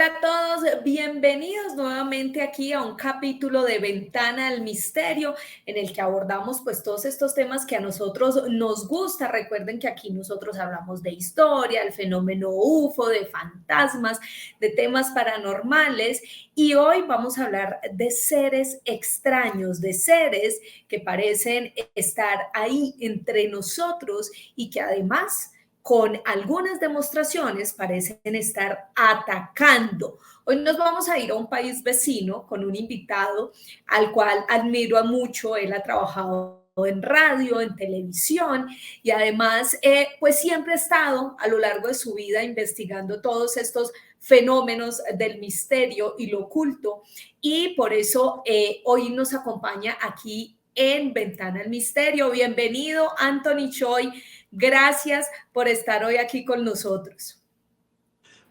Hola a todos, bienvenidos nuevamente aquí a un capítulo de Ventana al Misterio en el que abordamos pues todos estos temas que a nosotros nos gusta. Recuerden que aquí nosotros hablamos de historia, el fenómeno UFO, de fantasmas, de temas paranormales y hoy vamos a hablar de seres extraños, de seres que parecen estar ahí entre nosotros y que además con algunas demostraciones parecen estar atacando. Hoy nos vamos a ir a un país vecino con un invitado al cual admiro a mucho. Él ha trabajado en radio, en televisión y además pues siempre ha estado a lo largo de su vida investigando todos estos fenómenos del misterio y lo oculto y por eso hoy nos acompaña aquí en Ventana al Misterio. Bienvenido, Anthony Choi. Gracias por estar hoy aquí con nosotros.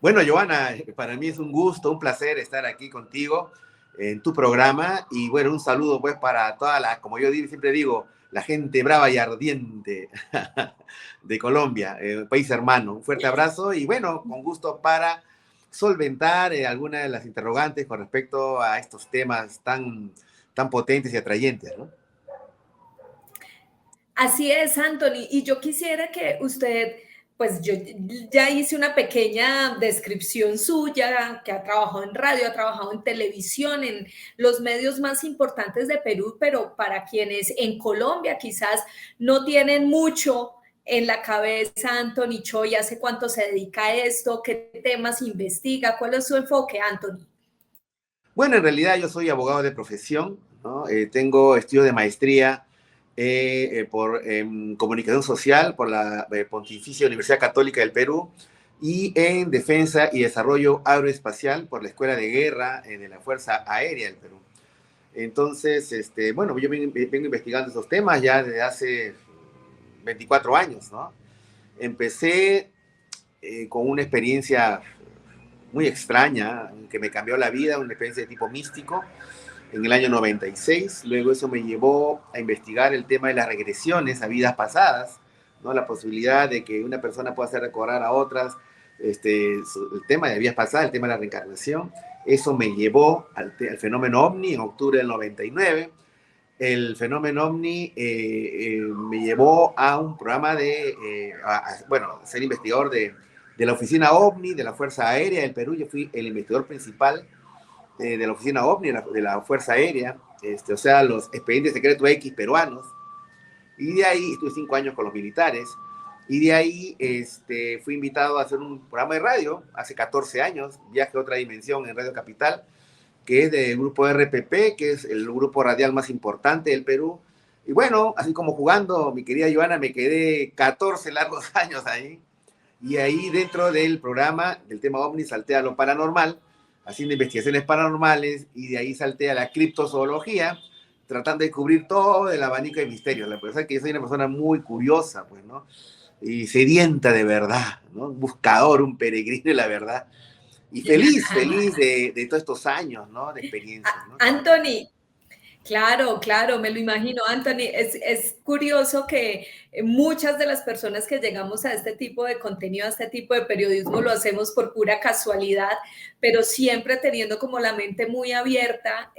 Bueno, Joana, para mí es un gusto, un placer estar aquí contigo en tu programa y bueno, un saludo pues para toda la, como yo siempre digo, la gente brava y ardiente de Colombia, país hermano. Un fuerte abrazo y bueno, con gusto para solventar algunas de las interrogantes con respecto a estos temas tan potentes y atrayentes, ¿no? Así es, Anthony. Y yo quisiera que usted, pues yo ya hice una pequeña descripción suya, que ha trabajado en radio, ha trabajado en televisión, en los medios más importantes de Perú, pero para quienes en Colombia quizás no tienen mucho en la cabeza, Anthony Choi, ¿hace cuánto se dedica a esto? ¿Qué temas investiga? ¿Cuál es su enfoque, Anthony? Bueno, en realidad yo soy abogado de profesión, ¿no? Tengo estudios de maestría por comunicación social por la Pontificia Universidad Católica del Perú y en defensa y desarrollo aeroespacial por la Escuela de Guerra de la Fuerza Aérea del Perú. Entonces, bueno, yo vengo investigando estos temas ya desde hace 24 años, ¿no? Empecé con una experiencia muy extraña que me cambió la vida, una experiencia de tipo místico en el año 96. Luego eso me llevó a investigar el tema de las regresiones a vidas pasadas, ¿no? La posibilidad de que una persona pueda hacer recordar a otras el tema de vidas pasadas, el tema de la reencarnación. Eso me llevó al fenómeno OVNI en octubre del 99. El fenómeno OVNI me llevó a un programa bueno, ser investigador de la oficina OVNI, de la Fuerza Aérea del Perú. Yo fui el investigador principal de la oficina OVNI, de la Fuerza Aérea, o sea, los expedientes secretos X peruanos. Y de ahí estuve 5 años con los militares. Y de ahí fui invitado a hacer un programa de radio hace 14 años, Viaje a otra dimensión en Radio Capital, que es del grupo RPP, que es el grupo radial más importante del Perú. Y bueno, así como jugando, mi querida Joana, me quedé 14 largos años ahí. Y ahí dentro del programa, del tema OVNI, salté a lo paranormal, haciendo investigaciones paranormales, y de ahí salté a la criptozoología, tratando de cubrir todo el abanico de misterios. La verdad es que yo soy una persona muy curiosa, pues, ¿no? Y sedienta de verdad, ¿no? Un buscador, un peregrino de la verdad. Y feliz de todos estos años, ¿no? De experiencias, ¿no? Anthony, claro, me lo imagino, Anthony. Es curioso que muchas de las personas que llegamos a este tipo de contenido, a este tipo de periodismo, lo hacemos por pura casualidad, pero siempre teniendo como la mente muy abierta,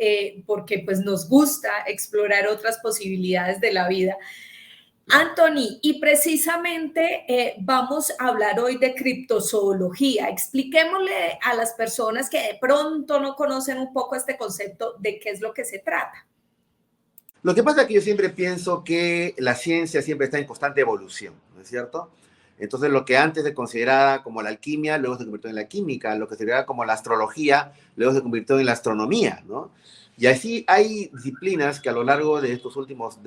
porque pues nos gusta explorar otras posibilidades de la vida. Anthony, y precisamente vamos a hablar hoy de criptozoología. Expliquémosle a las personas que de pronto no conocen un poco este concepto de qué es lo que se trata. Lo que pasa es que yo siempre pienso que la ciencia siempre está en constante evolución, ¿no es cierto? Entonces, lo que antes se consideraba como la alquimia, luego se convirtió en la química, lo que se consideraba como la astrología, luego se convirtió en la astronomía, ¿no? Y así hay disciplinas que a lo largo de estas últimas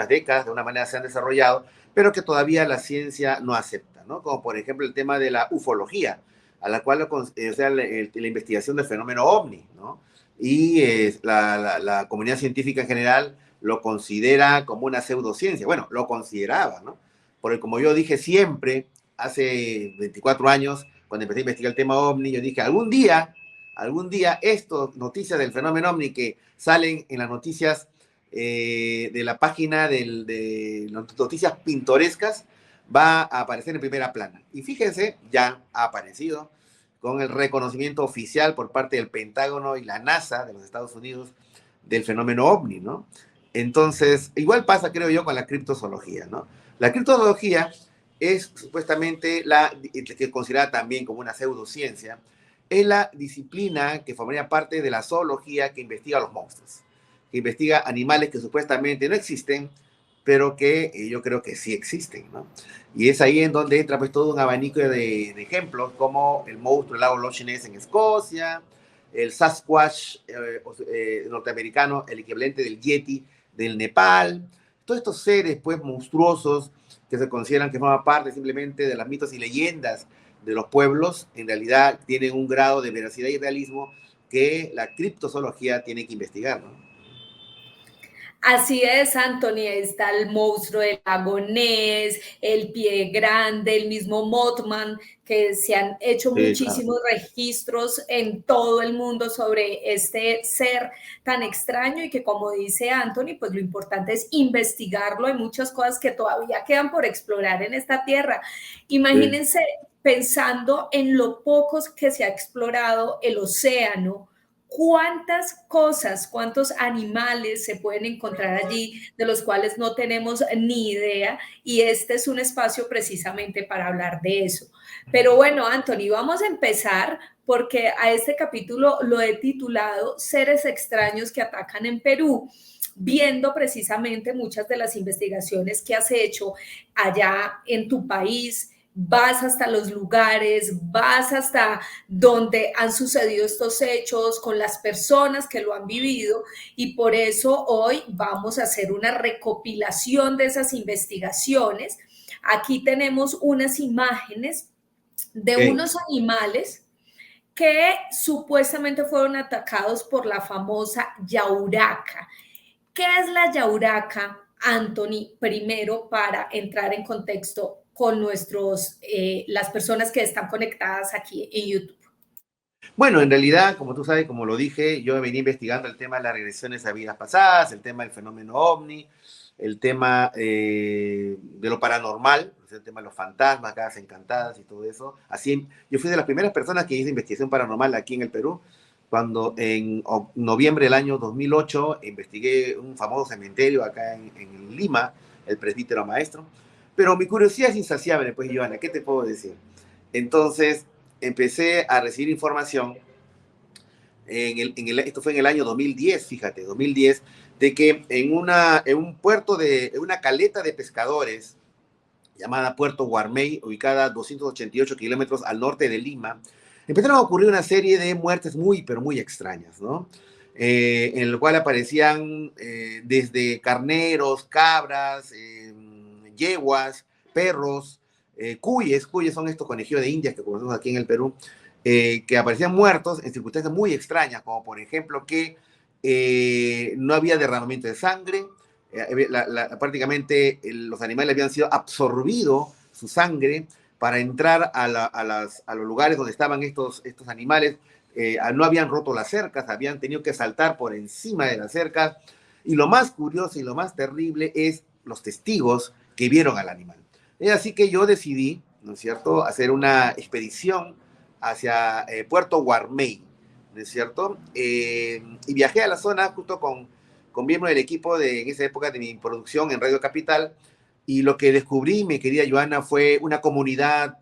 décadas de una manera se han desarrollado, pero que todavía la ciencia no acepta, ¿no? Como por ejemplo el tema de la ufología, a la cual, o sea, la investigación del fenómeno OVNI, ¿no? Y la comunidad científica en general lo considera como una pseudociencia. Bueno, lo consideraba, ¿no? Porque como yo dije siempre, hace 24 años, cuando empecé a investigar el tema OVNI, yo dije, algún día, estas noticias del fenómeno OVNI que salen en las noticias de la página de noticias pintorescas, va a aparecer en primera plana. Y fíjense, ya ha aparecido con el reconocimiento oficial por parte del Pentágono y la NASA de los Estados Unidos del fenómeno ovni, ¿no? Entonces, igual pasa, creo yo, con la criptozoología, ¿no? La criptozoología es supuestamente la que es considerada también como una pseudociencia, es la disciplina que formaría parte de la zoología que investiga los monstruos, que investiga animales que supuestamente no existen, pero que yo creo que sí existen, ¿no? Y es ahí en donde entra pues todo un abanico de ejemplos, como el monstruo del lago Loch Ness en Escocia, el Sasquatch norteamericano, el equivalente del Yeti del Nepal, todos estos seres pues monstruosos que se consideran que forman parte simplemente de las mitos y leyendas de los pueblos, en realidad tienen un grado de veracidad y realismo que la criptozoología tiene que investigar, ¿no? Así es, Anthony, está el monstruo del lago Ness, el pie grande, el mismo Mothman, que se han hecho Sí, claro. muchísimos registros en todo el mundo sobre este ser tan extraño y que, como dice Anthony, pues lo importante es investigarlo. Hay muchas cosas que todavía quedan por explorar en esta tierra. Sí. Imagínense pensando en lo pocos que se ha explorado el océano, cuántas cosas, cuántos animales se pueden encontrar allí de los cuales no tenemos ni idea, y este es un espacio precisamente para hablar de eso. Pero bueno, Anthony, vamos a empezar porque a este capítulo lo he titulado Seres extraños que atacan en Perú, viendo precisamente muchas de las investigaciones que has hecho allá en tu país. Vas hasta los lugares, vas hasta donde han sucedido estos hechos, con las personas que lo han vivido, y por eso hoy vamos a hacer una recopilación de esas investigaciones. Aquí tenemos unas imágenes de Okay. unos animales que supuestamente fueron atacados por la famosa yauraca. ¿Qué es la yauraca, Anthony? Primero, para entrar en contexto con las personas que están conectadas aquí en YouTube. Bueno, en realidad, como tú sabes, como lo dije, yo venía investigando el tema de las regresiones a vidas pasadas, el tema del fenómeno ovni, el tema de lo paranormal, el tema de los fantasmas, casas encantadas y todo eso. Así, yo fui de las primeras personas que hice investigación paranormal aquí en el Perú, cuando en noviembre del año 2008 investigué un famoso cementerio acá en Lima, el presbítero maestro. Pero mi curiosidad es insaciable, pues, Joana, ¿qué te puedo decir? Entonces, empecé a recibir información, esto fue en el año 2010, fíjate, 2010, de que en un puerto, en una caleta de pescadores llamada Puerto Guarmey, ubicada a 288 kilómetros al norte de Lima, empezaron a ocurrir una serie de muertes muy, pero muy extrañas, ¿no? En el cual aparecían desde carneros, cabras, yeguas, perros, cuyes son estos conejillos de Indias que conocemos aquí en el Perú, que aparecían muertos en circunstancias muy extrañas, como por ejemplo que no había derramamiento de sangre, prácticamente los animales habían sido absorbidos su sangre para entrar a los lugares donde estaban estos animales, no habían roto las cercas, habían tenido que saltar por encima de las cercas, y lo más curioso y lo más terrible es los testigos que vieron al animal. Es así que yo decidí, ¿no es cierto?, hacer una expedición hacia Puerto Guarmey, ¿no es cierto? Y viajé a la zona justo con miembros del equipo en esa época de mi producción en Radio Capital, y lo que descubrí, mi querida Joana, fue una comunidad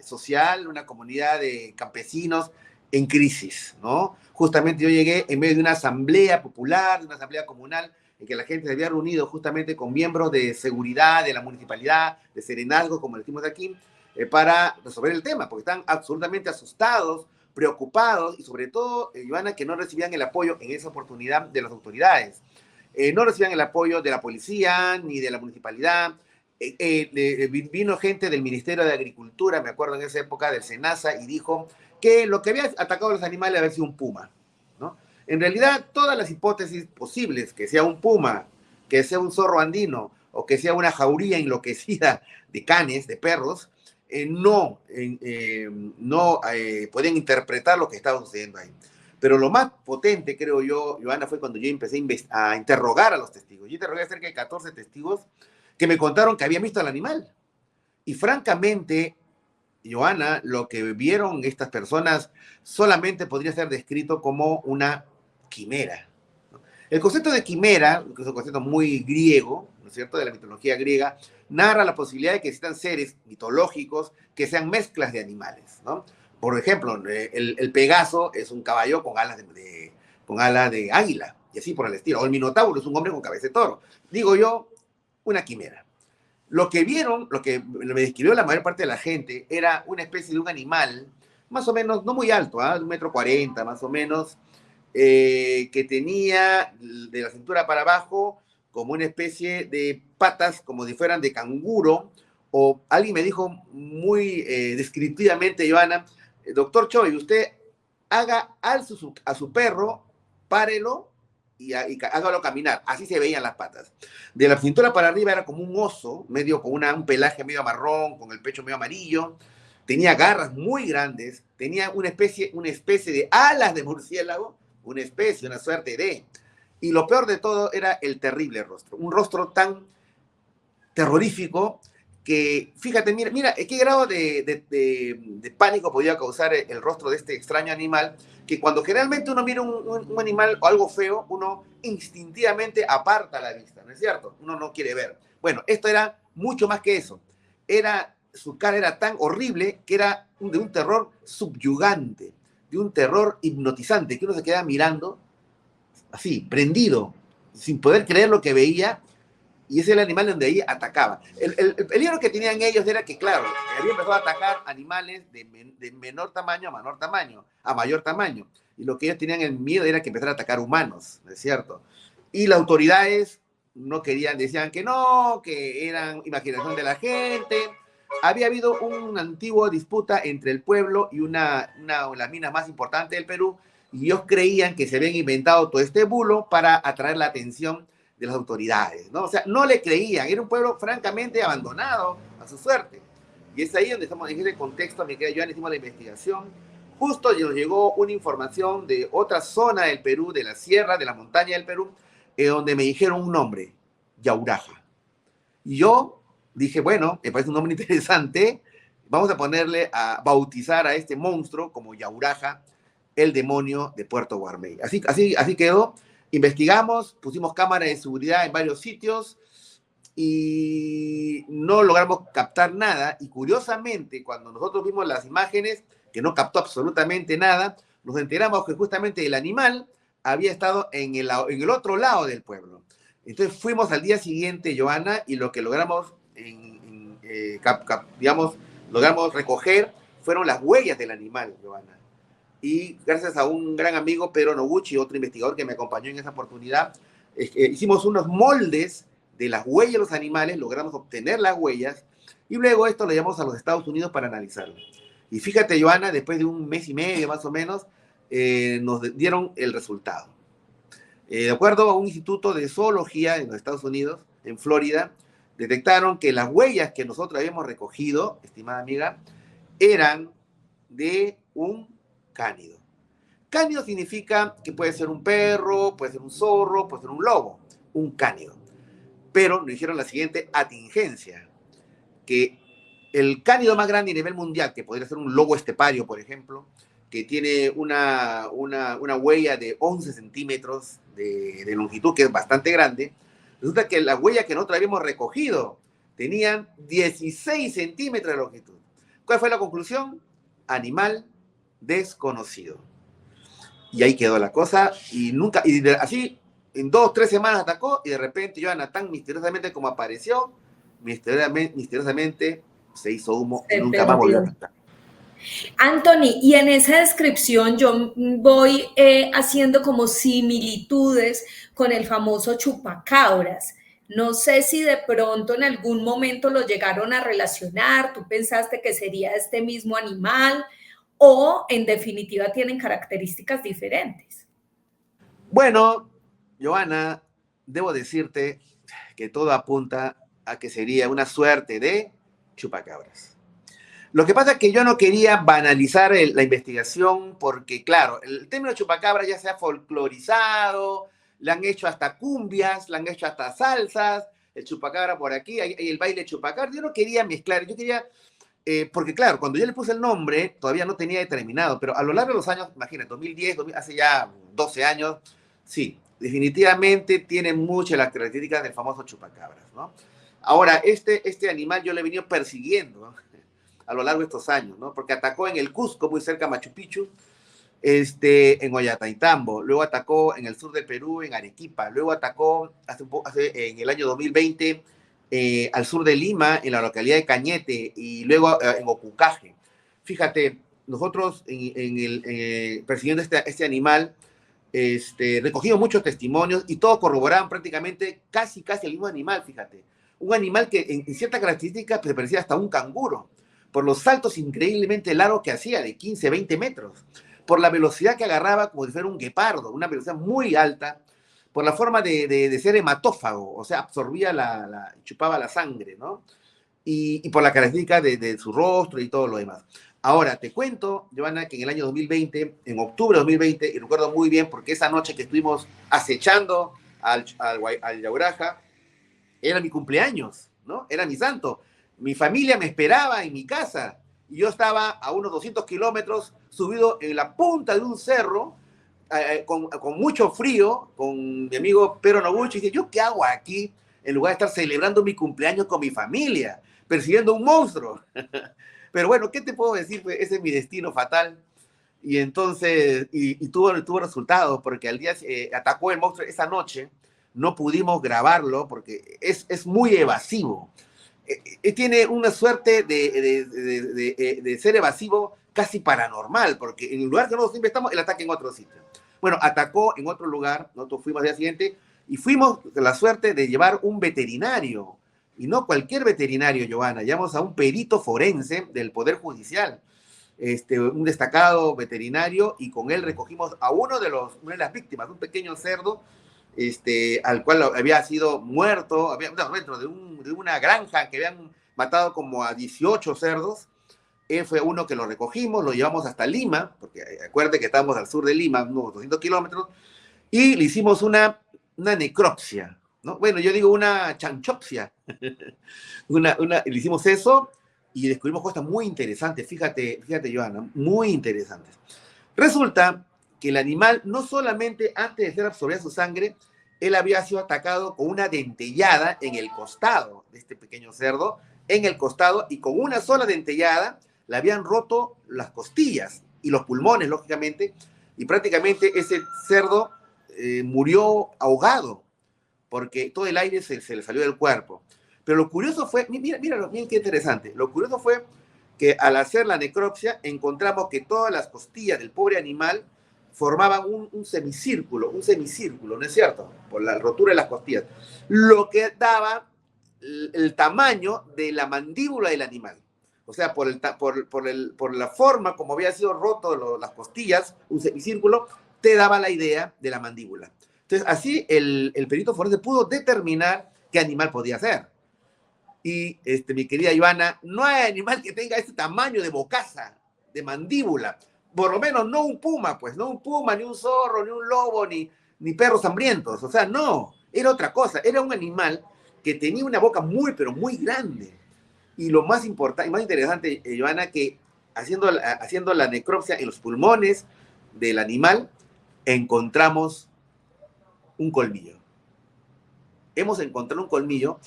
social, una comunidad de campesinos en crisis, ¿no? Justamente yo llegué en medio de una asamblea popular, de una asamblea comunal, en que la gente se había reunido justamente con miembros de seguridad, de la municipalidad, de Serenazgo, como decimos aquí, para resolver el tema, porque están absolutamente asustados, preocupados y sobre todo, Joana, que no recibían el apoyo en esa oportunidad de las autoridades. No recibían el apoyo de la policía ni de la municipalidad. Vino gente del Ministerio de Agricultura, me acuerdo en esa época, del SENASA, y dijo que lo que había atacado a los animales había sido un puma, ¿no? En realidad, todas las hipótesis posibles, que sea un puma, que sea un zorro andino, o que sea una jauría enloquecida de canes, de perros, no pueden interpretar lo que estaba sucediendo ahí. Pero lo más potente, creo yo, Joana, fue cuando yo empecé a interrogar a los testigos. Yo interrogué a cerca de 14 testigos que me contaron que habían visto al animal. Y francamente, Joana, lo que vieron estas personas solamente podría ser descrito como una quimera. El concepto de quimera, que es un concepto muy griego, ¿no es cierto?, de la mitología griega, narra la posibilidad de que existan seres mitológicos que sean mezclas de animales, ¿no? Por ejemplo, el Pegaso es un caballo con alas con alas de águila, y así por el estilo. O el Minotauro es un hombre con cabeza de toro. Digo yo, una quimera. Lo que vieron, lo que me describió la mayor parte de la gente, era una especie de un animal, más o menos, no muy alto, de 1,40 m más o menos, que tenía de la cintura para abajo como una especie de patas, como si fueran de canguro, o alguien me dijo muy descriptivamente, Joana, doctor Choi, usted haga a su perro, párelo y hágalo caminar. Así se veían las patas. De la cintura para arriba era como un oso, medio con un pelaje medio marrón, con el pecho medio amarillo. Tenía garras muy grandes, tenía una especie de alas de murciélago, una suerte de. Y lo peor de todo era el terrible rostro. Un rostro tan terrorífico que, fíjate, mira, qué grado de pánico podía causar el rostro de este extraño animal, que cuando generalmente uno mira un animal o algo feo, uno instintivamente aparta la vista, ¿no es cierto? Uno no quiere ver. Bueno, esto era mucho más que eso. Su cara era tan horrible que era de un terror subyugante, de un terror hipnotizante, que uno se quedaba mirando así, prendido, sin poder creer lo que veía, y ese era el animal donde ahí atacaba. El peligro que tenían ellos era que, claro, había empezado a atacar animales de menor tamaño a mayor tamaño. Y lo que ellos tenían el miedo era que empezara a atacar humanos, ¿no es cierto? Y las autoridades no querían, decían que no, que eran imaginación de la gente. Había habido una antigua disputa entre el pueblo y una de las minas más importantes del Perú, y ellos creían que se habían inventado todo este bulo para atraer la atención de las autoridades, ¿no? O sea, no le creían, era un pueblo francamente abandonado a su suerte. Y es ahí donde estamos, en ese contexto, mi querida Joana, hicimos la investigación. Justo nos llegó una información de otra zona del Perú, de la sierra, de la montaña del Perú, donde me dijeron un nombre, Yauraja. Y yo dije, bueno, me parece un nombre interesante, vamos a bautizar a este monstruo como Yauraja, el demonio de Puerto Guarmey. Así quedó. Investigamos, pusimos cámaras de seguridad en varios sitios y no logramos captar nada. Y curiosamente, cuando nosotros vimos las imágenes, que no captó absolutamente nada, nos enteramos que justamente el animal había estado en el otro lado del pueblo. Entonces fuimos al día siguiente, Joana, y lo que logramos, logramos recoger fueron las huellas del animal, Joana. Y gracias a un gran amigo, Pedro Noguchi, otro investigador que me acompañó en esa oportunidad, hicimos unos moldes de las huellas de los animales, logramos obtener las huellas, y luego esto lo llevamos a los Estados Unidos para analizarlo. Y fíjate, Joana, después de un mes y medio más o menos, nos dieron el resultado. De acuerdo a un instituto de zoología en los Estados Unidos, en Florida, detectaron que las huellas que nosotros habíamos recogido, estimada amiga, eran de un cánido. Cánido significa que puede ser un perro, puede ser un zorro, puede ser un lobo, un cánido. Pero nos dijeron la siguiente atingencia, que el cánido más grande a nivel mundial, que podría ser un lobo estepario, por ejemplo, que tiene una huella de 11 centímetros de longitud, que es bastante grande, resulta que las huellas que nosotros habíamos recogido tenían 16 centímetros de longitud. ¿Cuál fue la conclusión? Animal desconocido. Y ahí quedó la cosa, así en 2 o 3 semanas atacó, y de repente Joana, tan misteriosamente como apareció, misteriosamente se hizo humo y nunca más volvió a atacar. Anthony, y en esa descripción yo voy haciendo como similitudes con el famoso chupacabras. No sé si de pronto en algún momento lo llegaron a relacionar, tú pensaste que sería este mismo animal, o en definitiva tienen características diferentes. Bueno, Joana, debo decirte que todo apunta a que sería una suerte de chupacabras. Lo que pasa es que yo no quería banalizar la investigación porque, claro, el término chupacabra ya se ha folclorizado, le han hecho hasta cumbias, le han hecho hasta salsas, el chupacabra por aquí, hay el baile chupacabra. Yo no quería mezclar, yo quería porque claro, cuando yo le puse el nombre, todavía no tenía determinado, pero a lo largo de los años, imagínate, 2010, hace ya 12 años, sí, definitivamente tiene muchas las características del famoso chupacabras, ¿no? Ahora, este animal yo le he venido persiguiendo, ¿no? A lo largo de estos años, ¿no? Porque atacó en el Cusco, muy cerca de Machu Picchu, en Ollantaytambo, luego atacó en el sur del Perú, en Arequipa, luego atacó en el año 2020 al sur de Lima, en la localidad de Cañete, y luego en Ocucaje. Fíjate, nosotros persiguiendo este animal, recogimos muchos testimonios y todos corroboraban prácticamente casi el mismo animal, fíjate. Un animal que en ciertas características pues, parecía hasta un canguro, por los saltos increíblemente largos que hacía, de 15, 20 metros, por la velocidad que agarraba como si fuera un guepardo, una velocidad muy alta, por la forma de ser hematófago, o sea, absorbía chupaba la sangre, ¿no? Y por la característica de su rostro y todo lo demás. Ahora, te cuento, Giovanna, que en el año 2020, en octubre de 2020, y recuerdo muy bien porque esa noche que estuvimos acechando al Yauraja, era mi cumpleaños, ¿no? Era mi santo. Mi familia me esperaba en mi casa y yo estaba a unos 200 kilómetros subido en la punta de un cerro con mucho frío, con mi amigo Pedro Noguchi, y dice, ¿yo qué hago aquí en lugar de estar celebrando mi cumpleaños con mi familia, persiguiendo un monstruo? Pero bueno, ¿qué te puedo decir? Pues ese es mi destino fatal. Y entonces, tuvo resultados, porque al día atacó el monstruo esa noche, no pudimos grabarlo porque es muy evasivo. Tiene una suerte de ser evasivo casi paranormal, porque en el lugar que nosotros siempre estamos, él ataca en otro sitio. Bueno, atacó en otro lugar, nosotros fuimos al día siguiente y fuimos de la suerte de llevar un veterinario, y no cualquier veterinario, Giovanna, llevamos a un perito forense del Poder Judicial, un destacado veterinario, y con él recogimos a una de las víctimas, un pequeño cerdo, al cual había sido muerto, dentro de una granja que habían matado como a 18 cerdos. Él fue uno que lo recogimos, lo llevamos hasta Lima, porque acuérdate que estábamos al sur de Lima, unos 200 kilómetros, y le hicimos una necropsia, ¿no? Bueno, yo digo una chanchopsia. Le hicimos eso y descubrimos cosas muy interesantes, fíjate, Joana, muy interesantes. Resulta que el animal, no solamente antes de ser absorbida su sangre, él había sido atacado con una dentellada en el costado de este pequeño cerdo, en el costado, y con una sola dentellada le habían roto las costillas y los pulmones, lógicamente, y prácticamente ese cerdo murió ahogado, porque todo el aire se le salió del cuerpo. Pero lo curioso fue, mira qué interesante, lo curioso fue que al hacer la necropsia encontramos que todas las costillas del pobre animal formaban un semicírculo, ¿no es cierto? Por la rotura de las costillas, lo que daba el tamaño de la mandíbula del animal. O sea, por la forma como había sido roto las costillas, un semicírculo, te daba la idea de la mandíbula. Entonces, así el perito forense pudo determinar qué animal podía ser. Y, mi querida Ivana, no hay animal que tenga ese tamaño de bocaza, de mandíbula. Por lo menos no un puma, pues, no un puma, ni un zorro, ni un lobo, ni perros hambrientos. O sea, no, era otra cosa. Era un animal que tenía una boca muy, pero muy grande. Y lo más importante, más interesante, Ivana, que haciendo la necropsia en los pulmones del animal, encontramos un colmillo. Hemos encontrado un colmillo.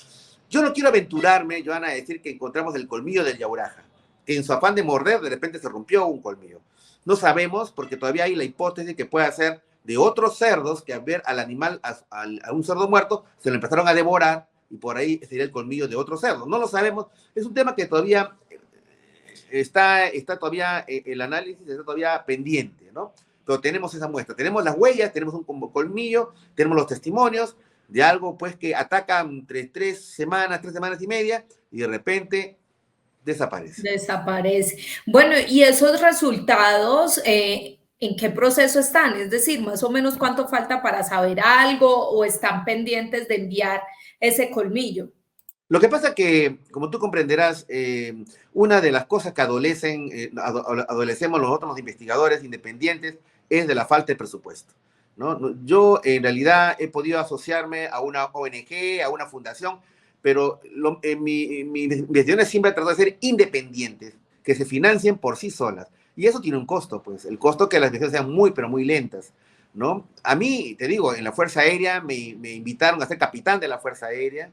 Yo no quiero aventurarme, Joana, a decir que encontramos el colmillo del yauraja, que en su afán de morder de repente se rompió un colmillo. No sabemos, porque todavía hay la hipótesis que puede ser de otros cerdos que al ver al animal, a un cerdo muerto, se lo empezaron a devorar y por ahí sería el colmillo de otro cerdo. No lo sabemos. Es un tema que todavía está todavía, el análisis está todavía pendiente, ¿no? Pero tenemos esa muestra, tenemos las huellas, tenemos un colmillo, tenemos los testimonios de algo pues que ataca entre 3 semanas y media, y de repente desaparece. Desaparece. Bueno, ¿y esos resultados en qué proceso están? Es decir, más o menos cuánto falta para saber algo, o están pendientes de enviar ese colmillo. Lo que pasa que, como tú comprenderás, una de las cosas que adolecemos nosotros los investigadores independientes es de la falta de presupuesto, ¿no? Yo en realidad he podido asociarme a una ONG, a una fundación, pero mi investigación siempre tratado de ser independientes, que se financien por sí solas. Y eso tiene un costo, pues, el costo que las investigaciones sean muy, pero muy lentas, ¿no? A mí, te digo, en la Fuerza Aérea me invitaron a ser capitán de la Fuerza Aérea.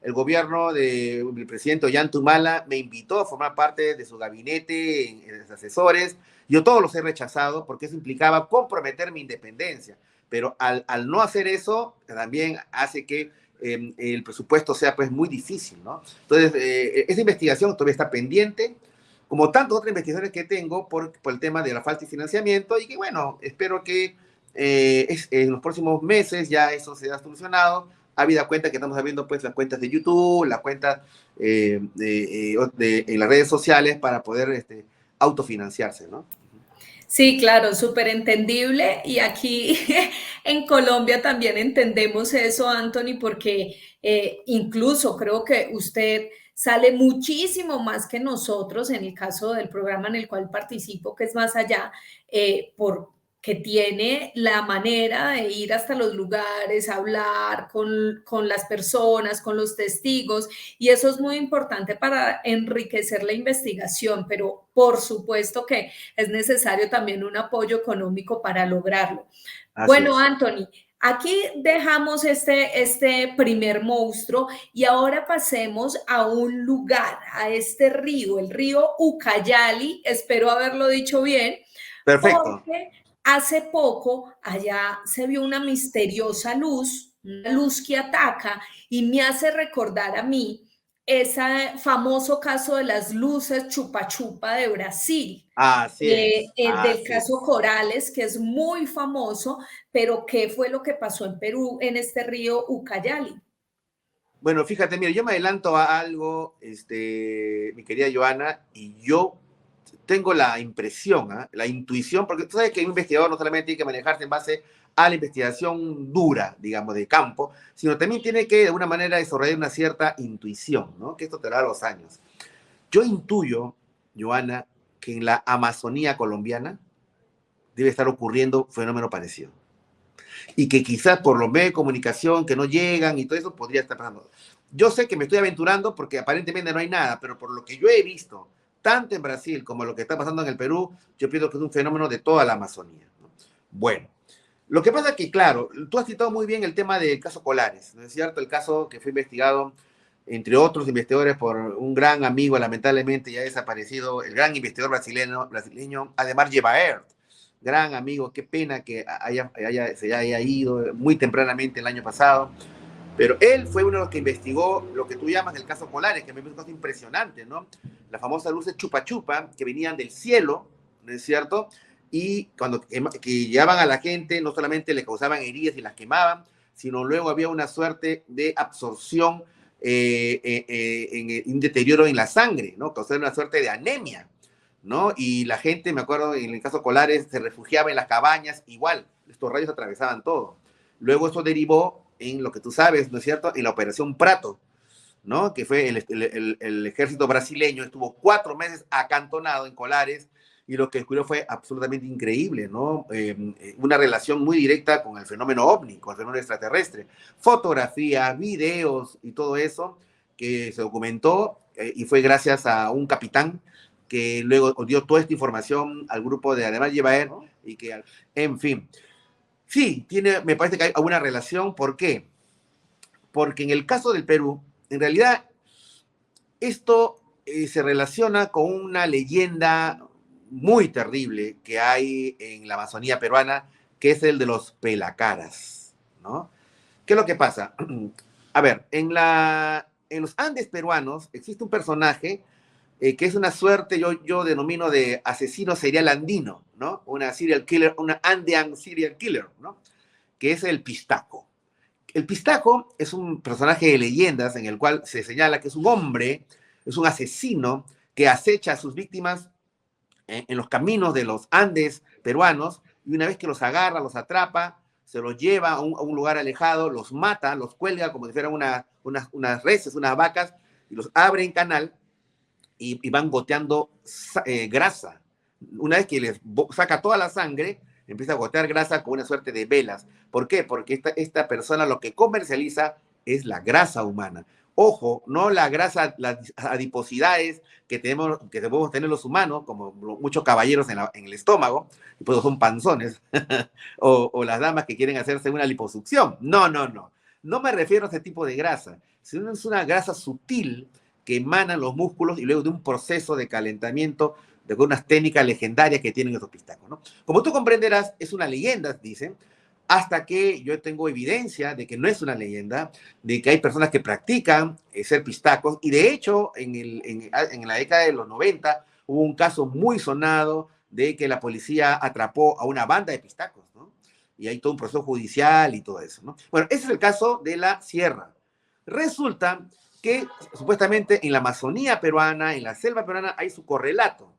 El gobierno del presidente Ollantumala me invitó a formar parte de su gabinete, en asesores. Yo todos los he rechazado porque eso implicaba comprometer mi independencia. Pero al no hacer eso, también hace que el presupuesto sea pues muy difícil, ¿no? Entonces, esa investigación todavía está pendiente, como tantas otras investigaciones que tengo por el tema de la falta de financiamiento y que, bueno, espero que en los próximos meses ya eso se ha solucionado, habida cuenta que estamos viendo pues las cuentas de YouTube, las cuentas en las redes sociales para poder autofinanciarse, ¿no? Sí, claro, súper entendible. Y aquí en Colombia también entendemos eso, Anthony, porque incluso creo que usted sale muchísimo más que nosotros en el caso del programa en el cual participo, que es Más Allá, porque tiene la manera de ir hasta los lugares, hablar con las personas, con los testigos, y eso es muy importante para enriquecer la investigación, pero por supuesto que es necesario también un apoyo económico para lograrlo. Así Bueno, es. Anthony, aquí dejamos este primer monstruo y ahora pasemos a un lugar, a este río, el río Ucayali, espero haberlo dicho bien, Perfecto. porque hace poco allá se vio una misteriosa luz, una luz que ataca y me hace recordar a mí ese famoso caso de las luces chupa chupa de Brasil, Así es. del Así caso es. Corales, que es muy famoso, pero ¿qué fue lo que pasó en Perú en este río Ucayali? Bueno, fíjate, mira, yo me adelanto a algo, mi querida Joana, y yo tengo la impresión, la intuición, porque tú sabes que un investigador no solamente tiene que manejarse en base a la investigación dura, digamos, de campo, sino también tiene que, de alguna manera, desarrollar una cierta intuición, ¿no? Que esto te da los años. Yo intuyo, Joana, que en la Amazonía colombiana debe estar ocurriendo un fenómeno parecido. Y que quizás por los medios de comunicación que no llegan y todo eso podría estar pasando. Yo sé que me estoy aventurando porque aparentemente no hay nada, pero por lo que yo he visto, tanto en Brasil como lo que está pasando en el Perú, yo pienso que es un fenómeno de toda la Amazonía, ¿no? Bueno, lo que pasa es que, claro, tú has citado muy bien el tema del caso Colares, ¿no es cierto? El caso que fue investigado, entre otros investigadores, por un gran amigo, lamentablemente ya desaparecido, el gran investigador brasileño Ademar Yebaert, gran amigo, qué pena que se haya ido muy tempranamente el año pasado, pero él fue uno de los que investigó lo que tú llamas el caso Colares, que me parece un caso impresionante, ¿no? Las famosas luces chupa chupa que venían del cielo, ¿no es cierto? Y cuando que llevaban a la gente, no solamente le causaban heridas y las quemaban, sino luego había una suerte de absorción, en un deterioro en la sangre, ¿no? Causaba una suerte de anemia, ¿no? Y la gente, me acuerdo, en el caso Colares, se refugiaba en las cabañas, igual, estos rayos atravesaban todo. Luego eso derivó en lo que tú sabes, ¿no es cierto?, en la Operación Prato, ¿no? Que fue el ejército brasileño, estuvo 4 meses acantonado en Colares, y lo que descubrió fue absolutamente increíble, ¿no? Una relación muy directa con el fenómeno ovni, con el fenómeno extraterrestre. Fotografías, videos y todo eso que se documentó, y fue gracias a un capitán que luego dio toda esta información al grupo de Ademar Llevaer, y que, en fin, sí, me parece que hay alguna relación. ¿Por qué? Porque en el caso del Perú, en realidad, esto se relaciona con una leyenda muy terrible que hay en la Amazonía peruana, que es el de los pelacaras, ¿no? ¿Qué es lo que pasa? A ver, en los Andes peruanos existe un personaje que es una suerte, yo denomino de asesino serial andino, ¿no? Una serial killer, una Andean serial killer, ¿no? Que es el Pistaco. El Pistaco es un personaje de leyendas en el cual se señala que es un hombre, es un asesino que acecha a sus víctimas en los caminos de los Andes peruanos, y una vez que los agarra, los atrapa, se los lleva a un lugar alejado, los mata, los cuelga como si fueran unas reses, unas vacas, y los abre en canal y van goteando grasa. Una vez que les saca toda la sangre, empieza a gotear grasa con una suerte de velas. ¿Por qué? Porque esta persona lo que comercializa es la grasa humana. Ojo, no la grasa, las adiposidades que debemos tener los humanos, como muchos caballeros en el estómago, y pues son panzones, o las damas que quieren hacerse una liposucción. No, no, no. No me refiero a ese tipo de grasa, sino es una grasa sutil que emanan los músculos y luego de un proceso de calentamiento de unas técnicas legendarias que tienen estos pistacos, ¿no? Como tú comprenderás, es una leyenda, dicen, hasta que yo tengo evidencia de que no es una leyenda, de que hay personas que practican ser pistacos, y de hecho en la década de los 90 hubo un caso muy sonado de que la policía atrapó a una banda de pistacos, ¿no? Y hay todo un proceso judicial y todo eso, ¿no? Bueno, ese es el caso de la sierra. Resulta que supuestamente en la Amazonía peruana, en la selva peruana, hay su correlato,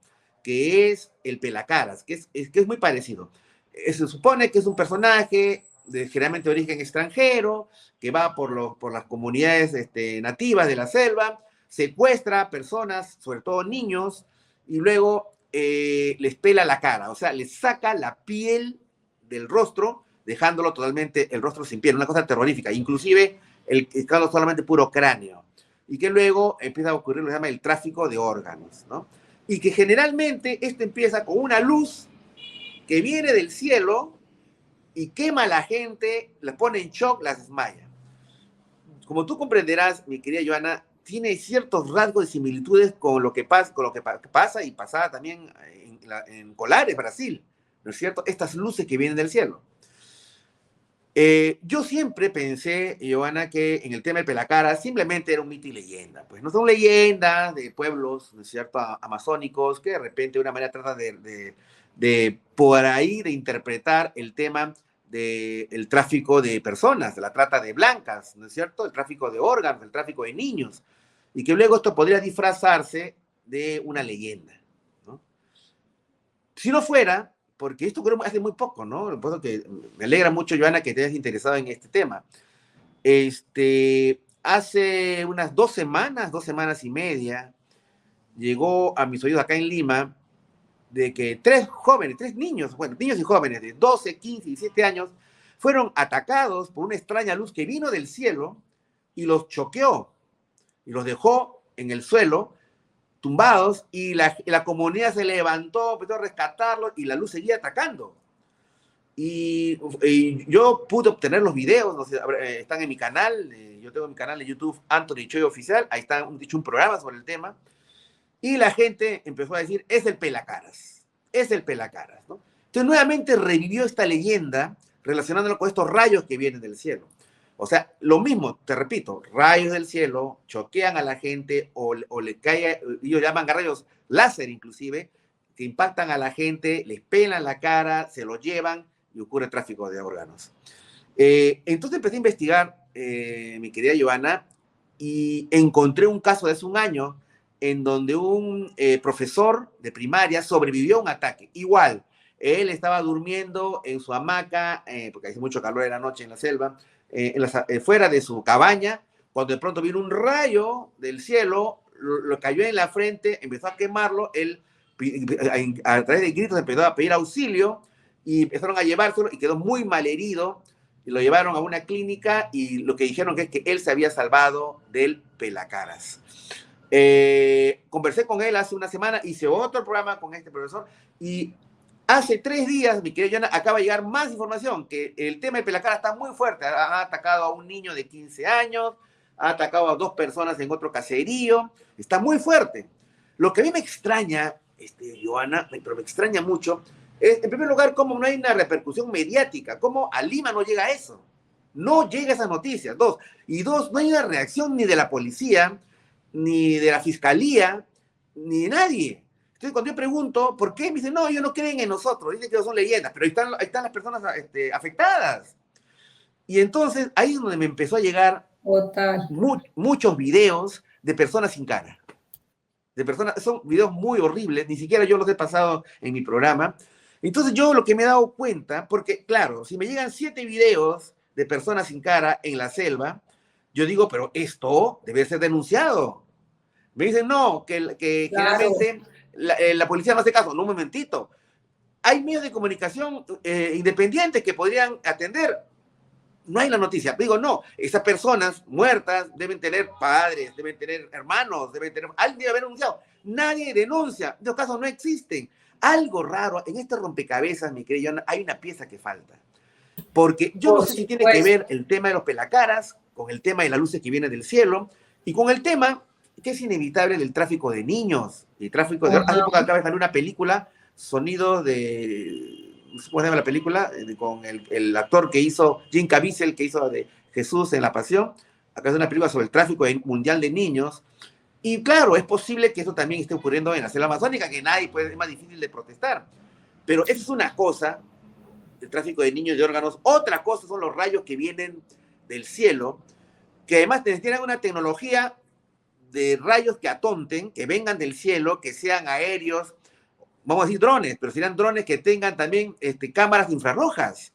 que es el pelacaras, que es muy parecido. Se supone que es un personaje generalmente de origen extranjero, que va por las comunidades nativas de la selva, secuestra personas, sobre todo niños, y luego les pela la cara, o sea, les saca la piel del rostro, dejándolo totalmente el rostro sin piel, una cosa terrorífica, inclusive el quedando solamente puro cráneo, y que luego empieza a ocurrir lo que se llama el tráfico de órganos, ¿no? Y que generalmente esto empieza con una luz que viene del cielo y quema a la gente, la pone en shock, las desmaya. Como tú comprenderás, mi querida Joana, tiene ciertos rasgos de similitudes con lo que pasa y pasaba también en Colares, Brasil, ¿no es cierto? Estas luces que vienen del cielo. Yo siempre pensé, Joana, que en el tema del Pelacara simplemente era un mito y leyenda. Pues no son leyendas de pueblos, ¿no es cierto?, amazónicos, que de repente de una manera trata de por ahí de interpretar el tema del tráfico de personas, de la trata de blancas, ¿no es cierto?, el tráfico de órganos, el tráfico de niños, y que luego esto podría disfrazarse de una leyenda, ¿no? Si no fuera, porque esto ocurrió hace muy poco, ¿no? Por eso que me alegra mucho, Joana, que te hayas interesado en este tema. Hace unas 2 semanas y media, llegó a mis oídos acá en Lima de que 3 niños, bueno, niños y jóvenes de 12, 15 y 17 años, fueron atacados por una extraña luz que vino del cielo y los choqueó y los dejó en el suelo tumbados, y la comunidad se levantó, empezó a rescatarlos y la luz seguía atacando. Y yo pude obtener los videos, no sé, están en mi canal, yo tengo mi canal de YouTube, Anthony Choi Oficial, ahí está un programa sobre el tema, y la gente empezó a decir, es el Pelacaras, ¿no? Entonces nuevamente revivió esta leyenda relacionándolo con estos rayos que vienen del cielo. O sea, lo mismo, te repito, rayos del cielo choquean a la gente o le cae, ellos llaman rayos láser inclusive, que impactan a la gente, les pelan la cara, se lo llevan y ocurre tráfico de órganos. Entonces empecé a investigar, mi querida Joana, y encontré un caso de hace un año en donde un profesor de primaria sobrevivió a un ataque. Igual, él estaba durmiendo en su hamaca, porque hace mucho calor en la noche en la selva, fuera de su cabaña, cuando de pronto vino un rayo del cielo, lo cayó en la frente, empezó a quemarlo, él a través de gritos empezó a pedir auxilio y empezaron a llevárselo y quedó muy mal herido, y lo llevaron a una clínica y lo que dijeron es que él se había salvado del Pelacaras. Conversé con él hace una semana, hice otro programa con este profesor y hace 3 días, mi querida Joana, acaba de llegar más información, que el tema de Pelacara está muy fuerte. Ha atacado a un niño de 15 años, ha atacado a 2 personas en otro caserío, está muy fuerte. Lo que a mí me extraña, Joana, pero me extraña mucho, es, en primer lugar, cómo no hay una repercusión mediática, cómo a Lima no llega eso, no llega esas noticias, no hay una reacción ni de la policía, ni de la fiscalía, ni de nadie. Entonces, cuando yo pregunto, ¿por qué? Me dicen, no, ellos no creen en nosotros, dicen que no son leyendas, pero ahí están las personas afectadas. Y entonces, ahí es donde me empezó a llegar muchos videos de personas sin cara. Son videos muy horribles, ni siquiera yo los he pasado en mi programa. Entonces, yo lo que me he dado cuenta, porque claro, si me llegan 7 videos de personas sin cara en la selva, yo digo, pero esto debe ser denunciado. Me dicen, no, que Claro. generalmente la policía no hace caso. No, un momentito. Hay medios de comunicación independientes que podrían atender. no hay la noticia. Digo, no, esas personas muertas deben tener padres, deben tener hermanos, deben tener, alguien debe haber denunciado. Nadie denuncia, en los casos no existen. Algo raro, en este rompecabezas, mi querido, hay una pieza que falta. Porque yo no Por sé si tiene que supuesto. ver el tema de los pelacaras con el tema de las luces que vienen del cielo y con el tema que es inevitable del tráfico de niños. Y tráfico de... Hace poco Ajá. acaba de salir una película, Sonido de... ¿Cómo se llama la película? Con el actor que hizo, Jim Caviezel, que hizo de Jesús en La Pasión. Acá es una película sobre el tráfico mundial de niños. Y claro, es posible que eso también esté ocurriendo en la selva amazónica, que nadie puede, es más difícil de protestar. Pero eso es una cosa, el tráfico de niños y órganos. Otra cosa son los rayos que vienen del cielo, que además tienen una tecnología de rayos que atonten, que vengan del cielo, que sean aéreos, vamos a decir drones, pero serán drones que tengan también cámaras infrarrojas.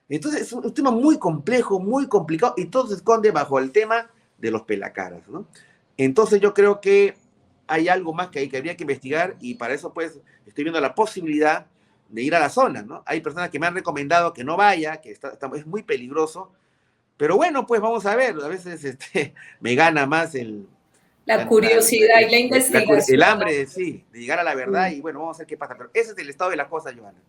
Entonces es un tema muy complejo, muy complicado, y todo se esconde bajo el tema de los pelacaras, ¿no? Entonces yo creo que hay algo más que habría que investigar, y para eso pues estoy viendo la posibilidad de ir a la zona, ¿no? Hay personas que me han recomendado que no vaya, que es muy peligroso, pero bueno, pues vamos a ver, a veces me gana más La curiosidad y la el investigación. hambre, sí, de llegar a la verdad, y bueno, vamos a ver qué pasa, pero ese es el estado de las cosas, Joana.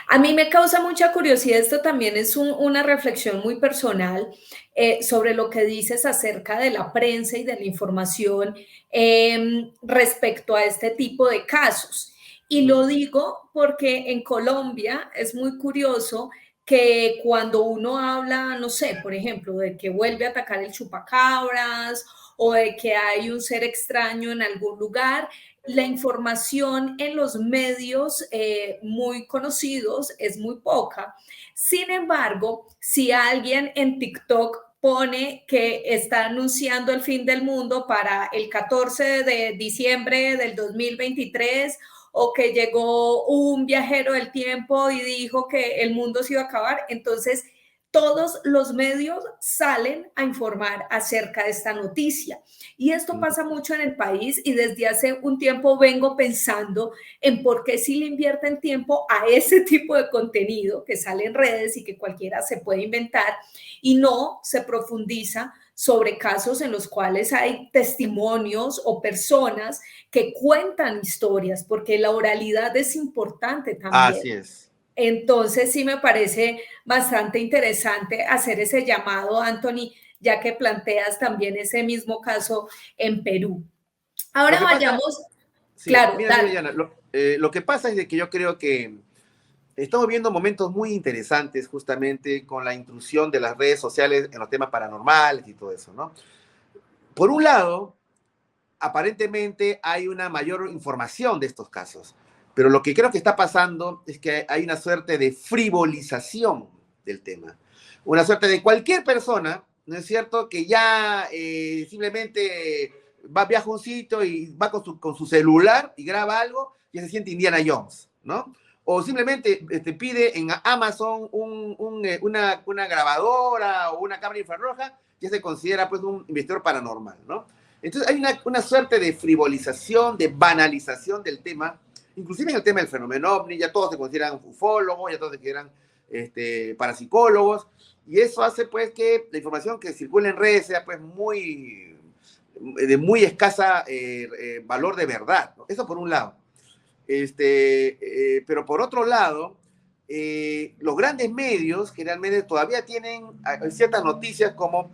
A mí me causa mucha curiosidad, esto también es una reflexión muy personal sobre lo que dices acerca de la prensa y de la información respecto a este tipo de casos. Y lo digo porque en Colombia es muy curioso que cuando uno habla, no sé, por ejemplo, de que vuelve a atacar el chupacabras o de que hay un ser extraño en algún lugar, la información en los medios muy conocidos es muy poca. Sin embargo, si alguien en TikTok pone que está anunciando el fin del mundo para el 14 de diciembre del 2023 o que llegó un viajero del tiempo y dijo que el mundo se iba a acabar, entonces todos los medios salen a informar acerca de esta noticia. Y esto pasa mucho en el país y desde hace un tiempo vengo pensando en por qué si le invierten tiempo a ese tipo de contenido que sale en redes y que cualquiera se puede inventar y no se profundiza sobre casos en los cuales hay testimonios o personas que cuentan historias, porque la oralidad es importante también. Así es. Entonces sí me parece bastante interesante hacer ese llamado, Anthony, ya que planteas también ese mismo caso en Perú. Lo Ahora que pasa, vayamos, sí, claro, mira, dale. Diana, lo que pasa es de que yo creo que estamos viendo momentos muy interesantes justamente con la intrusión de las redes sociales en los temas paranormales y todo eso, ¿no? Por un lado, aparentemente hay una mayor información de estos casos, pero lo que creo que está pasando es que hay una suerte de frivolización del tema, una suerte de cualquier persona, ¿no es cierto?, que ya simplemente viaja a un sitio y va con su celular y graba algo y se siente Indiana Jones, ¿no? O simplemente pide en Amazon una grabadora o una cámara infrarroja, ya se considera pues un investigador paranormal, ¿no? Entonces hay una suerte de frivolización, de banalización del tema, inclusive en el tema del fenómeno ovni, ya todos se consideran ufólogos, ya todos se consideran parapsicólogos, y eso hace pues que la información que circula en redes sea pues de muy escasa valor de verdad, ¿no? Eso por un lado. Pero por otro lado, los grandes medios generalmente todavía tienen ciertas noticias como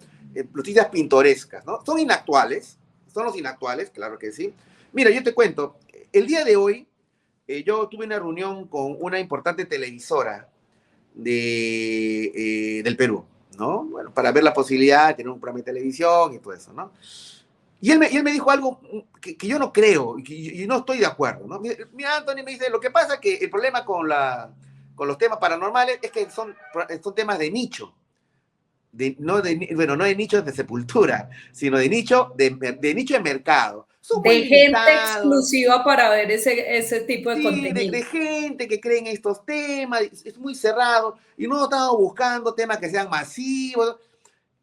noticias pintorescas, ¿no? Son los inactuales, claro que sí. Mira, yo te cuento, el día de hoy yo tuve una reunión con una importante televisora del Perú, ¿no? Bueno, para ver la posibilidad de tener un programa de televisión y todo eso, ¿no? Y él me dijo algo que yo no creo y no estoy de acuerdo, ¿no? Mira, Anthony me dice, lo que pasa es que el problema con los temas paranormales es que son temas de nicho. No de nicho de sepultura, sino de nicho de mercado. Son muy De gente limitados, exclusiva para ver ese tipo de sí, de contenido. gente que cree en estos temas, es muy cerrado, y no estamos buscando temas que sean masivos.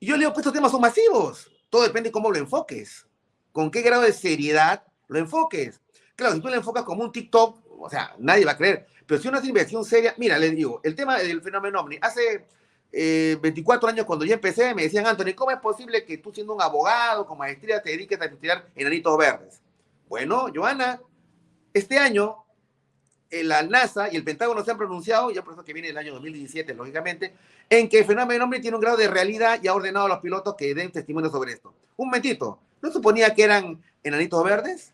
Y yo le digo, pues estos temas son masivos, todo depende de cómo lo enfoques, con qué grado de seriedad lo enfoques. Claro, si tú lo enfocas como un TikTok, o sea, nadie va a creer, pero si una investigación seria, mira, les digo, el tema del fenómeno ovni, hace 24 años cuando yo empecé, me decían, Anthony, ¿cómo es posible que tú siendo un abogado con maestría te dediques a estudiar enanitos verdes? Bueno, Joana, este año la NASA y el Pentágono se han pronunciado, ya por eso que viene el año 2017, lógicamente, en que el fenómeno hombre tiene un grado de realidad y ha ordenado a los pilotos que den testimonio sobre esto. Un momentito, ¿no suponía que eran enanitos verdes?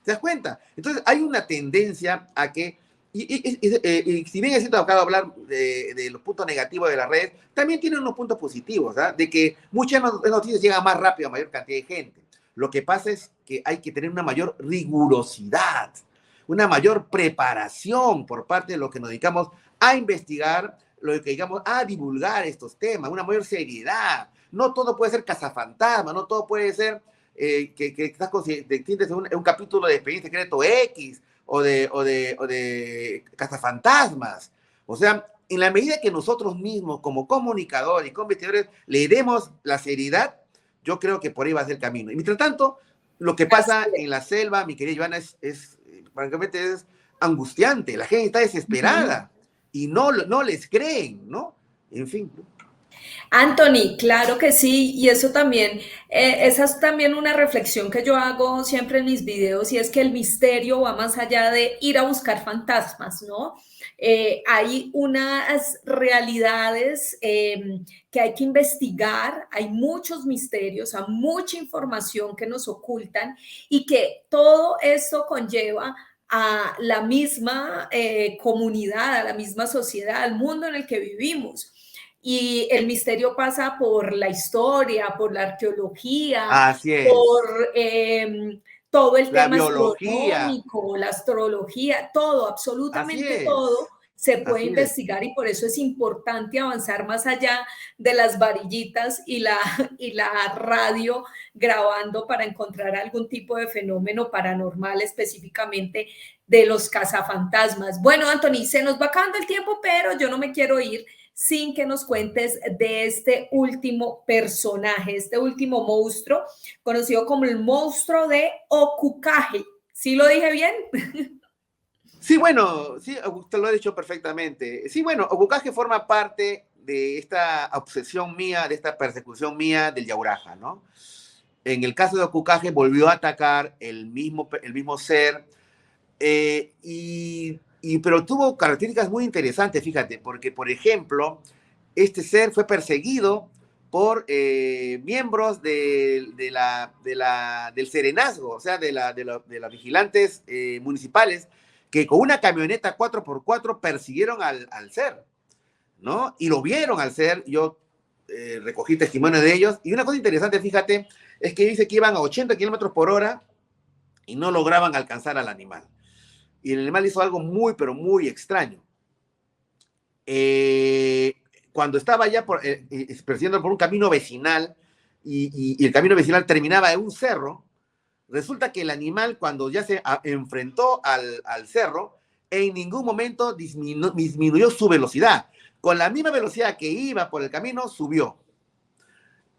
¿Te das cuenta? Entonces hay una tendencia a que, y si bien es cierto, acabo de hablar de los puntos negativos de las redes, también tiene unos puntos positivos, ¿verdad? De que muchas noticias llegan más rápido a mayor cantidad de gente. Lo que pasa es que hay que tener una mayor rigurosidad, una mayor preparación por parte de los que nos dedicamos a investigar, lo que digamos, a divulgar estos temas, una mayor seriedad. No todo puede ser cazafantasma, no todo puede ser estás en un capítulo de Expediente Secreto X o de Cazafantasmas. O sea, en la medida que nosotros mismos, como comunicadores y como investigadores, le demos la seriedad, yo creo que por ahí va a ser el camino. Y mientras tanto, lo que pasa en la selva, mi querida Joana, francamente es angustiante. La gente está desesperada y no les creen, ¿no? En fin. Anthony, claro que sí, y eso también, esa es también una reflexión que yo hago siempre en mis videos, y es que el misterio va más allá de ir a buscar fantasmas, ¿no? Hay unas realidades que hay que investigar, hay muchos misterios, hay mucha información que nos ocultan, y que todo esto conlleva a la misma comunidad, a la misma sociedad, al mundo en el que vivimos. Y el misterio pasa por la historia, por la arqueología, Así es. por todo el La tema biología. astronómico, la astrología, todo, Así absolutamente todo es. se puede Así es. investigar, y por eso es importante avanzar más allá de las varillitas y la radio grabando para encontrar algún tipo de fenómeno paranormal, específicamente de los cazafantasmas. Bueno, Anthony, se nos va acabando el tiempo, pero yo no me quiero ir sin que nos cuentes de este último personaje, este último monstruo, conocido como el monstruo de Okukage. ¿Sí lo dije bien? Sí, bueno, sí, usted lo ha dicho perfectamente. Sí, bueno, Okukage forma parte de esta obsesión mía, de esta persecución mía del Yauraja, ¿no? En el caso de Okukage volvió a atacar el mismo ser, pero tuvo características muy interesantes, fíjate, porque, por ejemplo, este ser fue perseguido por miembros del serenazgo, o sea, de las vigilantes municipales, que con una camioneta 4x4 persiguieron al ser, ¿no? Y lo vieron al ser. Yo recogí testimonio de ellos, y una cosa interesante, fíjate, es que dice que iban a 80 kilómetros por hora y no lograban alcanzar al animal. Y el animal hizo algo muy, pero muy extraño. Cuando estaba ya persiguiendo por un camino vecinal, y el camino vecinal terminaba en un cerro, resulta que el animal, cuando ya se enfrentó al cerro, en ningún momento disminuyó su velocidad. Con la misma velocidad que iba por el camino, subió.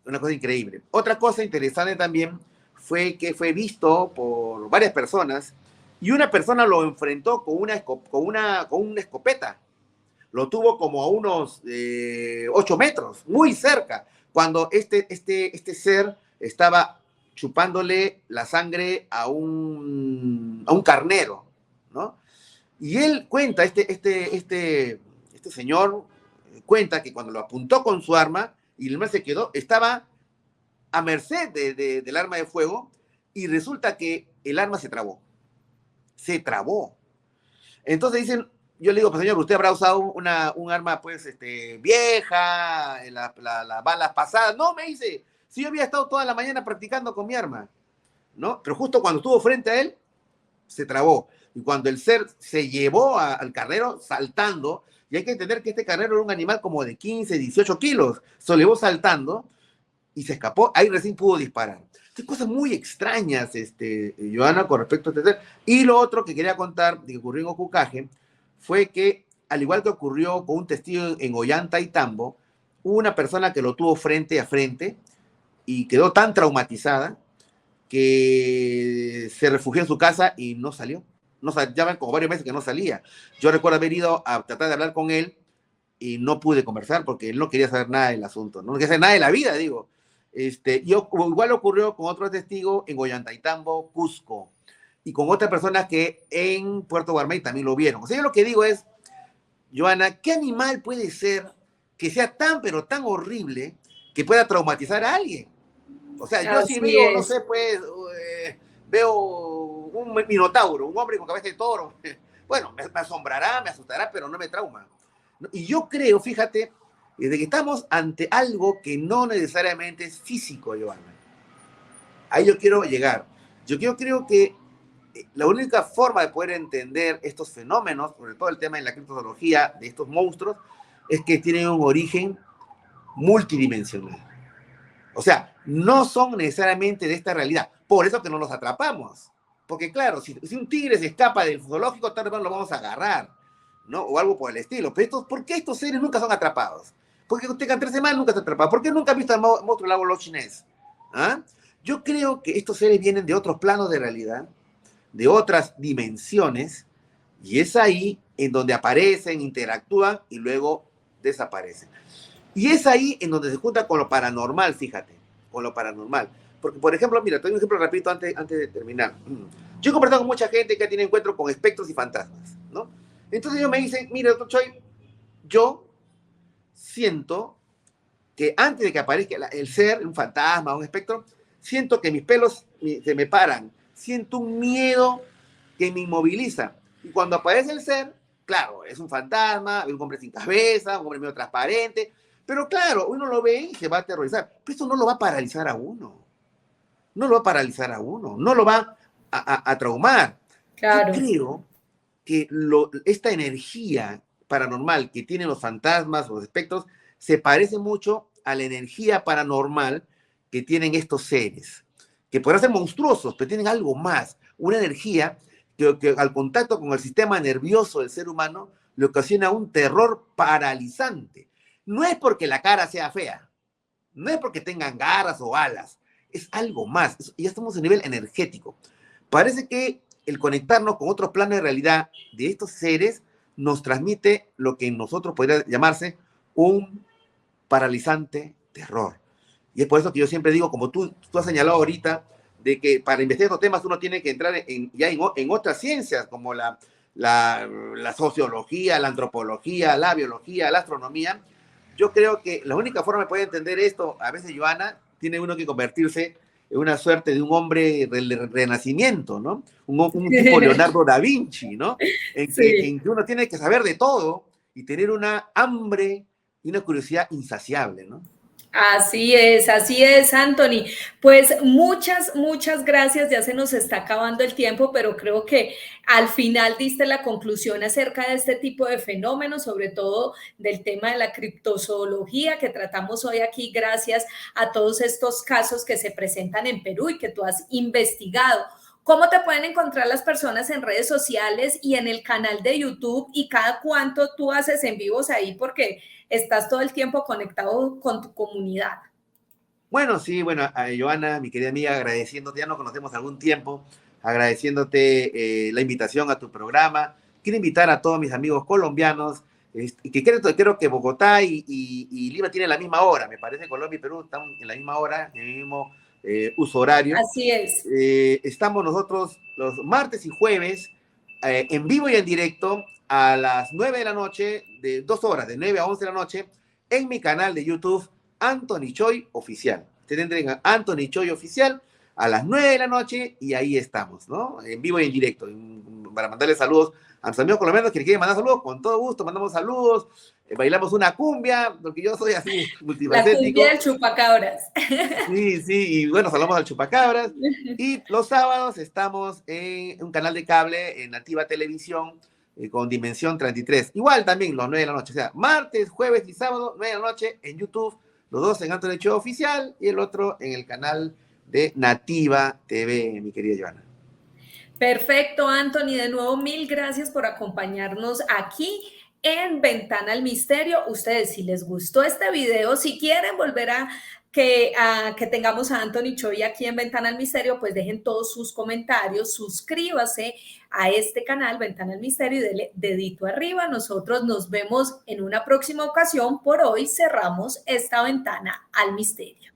Una cosa increíble. Otra cosa interesante también fue que fue visto por varias personas, y una persona lo enfrentó con una escopeta. Lo tuvo como a unos 8 metros, muy cerca, cuando este ser estaba chupándole la sangre a un carnero, ¿no? Y él cuenta, este señor cuenta que cuando lo apuntó con su arma y el animal se quedó, estaba a merced del arma de fuego, y resulta que el arma se trabó. Se trabó. Entonces dicen, yo le digo, pues señor, usted habrá usado un arma pues vieja, las balas pasadas. No, me dice, si yo había estado toda la mañana practicando con mi arma, ¿no? Pero justo cuando estuvo frente a él, se trabó. Y cuando el ser se llevó al carnero saltando, y hay que entender que este carnero era un animal como de 15, 18 kilos, se llevó saltando y se escapó, ahí recién pudo disparar. Hay cosas muy extrañas, Joana, con respecto a este ser. Y lo otro que quería contar, que ocurrió en Okukage, fue que, al igual que ocurrió con un testigo en Ollanta y Tambo, hubo una persona que lo tuvo frente a frente y quedó tan traumatizada que se refugió en su casa y no salió. No, ya van como varios meses que no salía. Yo recuerdo haber ido a tratar de hablar con él, y no pude conversar porque él no quería saber nada del asunto, no quería saber nada de la vida, digo. Igual ocurrió con otro testigo en Ollantaytambo, Cusco, y con otra persona que en Puerto Guarmey también lo vieron. O sea, yo lo que digo es, Joana, ¿qué animal puede ser que sea tan, pero tan horrible que pueda traumatizar a alguien? O sea, yo sí Así veo, no es. sé, pues, veo un minotauro, un hombre con cabeza de toro. Bueno, me asombrará, me asustará, pero no me trauma. Y yo creo, fíjate, de que estamos ante algo que no necesariamente es físico, Joana. Ahí yo quiero llegar. Creo que la única forma de poder entender estos fenómenos, sobre todo el tema de la criptozoología, de estos monstruos, es que tienen un origen multidimensional. O sea, no son necesariamente de esta realidad. Por eso que no los atrapamos. Porque claro, si un tigre se escapa del zoológico, tal vez lo vamos a agarrar, ¿no? O algo por el estilo. Pero ¿por qué estos seres nunca son atrapados? Porque tengan 3 semanas nunca se atrapados. ¿Por qué nunca han visto al monstruo del lago Loch Ness? ¿Ah? Yo creo que estos seres vienen de otros planos de realidad, de otras dimensiones, y es ahí en donde aparecen, interactúan y luego desaparecen. Y es ahí en donde se junta con lo paranormal, fíjate, con lo paranormal. Porque, por ejemplo, mira, te doy un ejemplo rapidito antes de terminar. Yo he conversado con mucha gente que ha tenido encuentro con espectros y fantasmas, ¿no? Entonces ellos me dicen, mira, doctor Choi, yo siento que antes de que aparezca el ser, un fantasma, un espectro, siento que mis pelos se me paran, siento un miedo que me inmoviliza. Y cuando aparece el ser, claro, es un fantasma, es un hombre sin cabeza, un hombre medio transparente, pero claro, uno lo ve y se va a aterrorizar. Pero eso no lo va a paralizar a uno, no lo va a paralizar a uno, no lo va a traumar. Yo Claro. creo que esta energía paranormal que tienen los fantasmas o los espectros se parece mucho a la energía paranormal que tienen estos seres, que podrán ser monstruosos, pero tienen algo más, una energía que al contacto con el sistema nervioso del ser humano le ocasiona un terror paralizante. No es porque la cara sea fea, no es porque tengan garras o alas, es algo más, ya estamos a nivel energético. Parece que el conectarnos con otros planos de realidad de estos seres nos transmite lo que en nosotros podría llamarse un paralizante terror. Y es por eso que yo siempre digo, como tú has señalado ahorita, de que para investigar estos temas uno tiene que entrar en otras ciencias, como la sociología, la antropología, la biología, la astronomía. Yo creo que la única forma de poder entender esto, a veces, Joana, tiene uno que convertirse en una suerte de un hombre del renacimiento, ¿no? Un tipo Leonardo da Vinci, ¿no? Sí. En que uno tiene que saber de todo y tener una hambre y una curiosidad insaciable, ¿no? Así es, Anthony. Pues muchas gracias. Ya se nos está acabando el tiempo, pero creo que al final diste la conclusión acerca de este tipo de fenómenos, sobre todo del tema de la criptozoología que tratamos hoy aquí, gracias a todos estos casos que se presentan en Perú y que tú has investigado. ¿Cómo te pueden encontrar las personas en redes sociales y en el canal de YouTube? ¿Y cada cuánto tú haces en vivos ahí? Porque estás todo el tiempo conectado con tu comunidad. Bueno, sí, bueno, a Joana, mi querida amiga, agradeciéndote, ya nos conocemos algún tiempo, agradeciéndote la invitación a tu programa. Quiero invitar a todos mis amigos colombianos, que creo que Bogotá y Lima tienen la misma hora, me parece. Colombia y Perú están en la misma hora, en el mismo uso horario. Así es. Estamos nosotros los martes y jueves en vivo y en directo a las 9 de la noche, de 2 horas, de 9 a 11 de la noche, en mi canal de YouTube, Anthony Choi Oficial. Ustedes entren a Anthony Choi Oficial a las 9 de la noche y ahí estamos, ¿no? En vivo y en directo, para mandarles saludos a nuestros amigos colombianos que les quieren mandar saludos, con todo gusto, mandamos saludos, bailamos una cumbia, porque yo soy así La cumbia multifacético. del chupacabras. Sí, sí, y bueno, saludamos al Chupacabras. Y los sábados estamos en un canal de cable en Nativa Televisión con Dimensión 33. Igual también los 9 de la noche, o sea, martes, jueves y sábado, 9 de la noche en YouTube, los dos en Anthony Show Oficial y el otro en el canal de Nativa TV, mi querida Joana. Perfecto, Anthony. De nuevo, mil gracias por acompañarnos aquí en Ventana al Misterio. Ustedes, si les gustó este video, si quieren volver a que tengamos a Anthony Choi aquí en Ventana al Misterio, pues dejen todos sus comentarios, suscríbase a este canal Ventana al Misterio y denle dedito arriba. Nosotros nos vemos en una próxima ocasión. Por hoy cerramos esta Ventana al Misterio.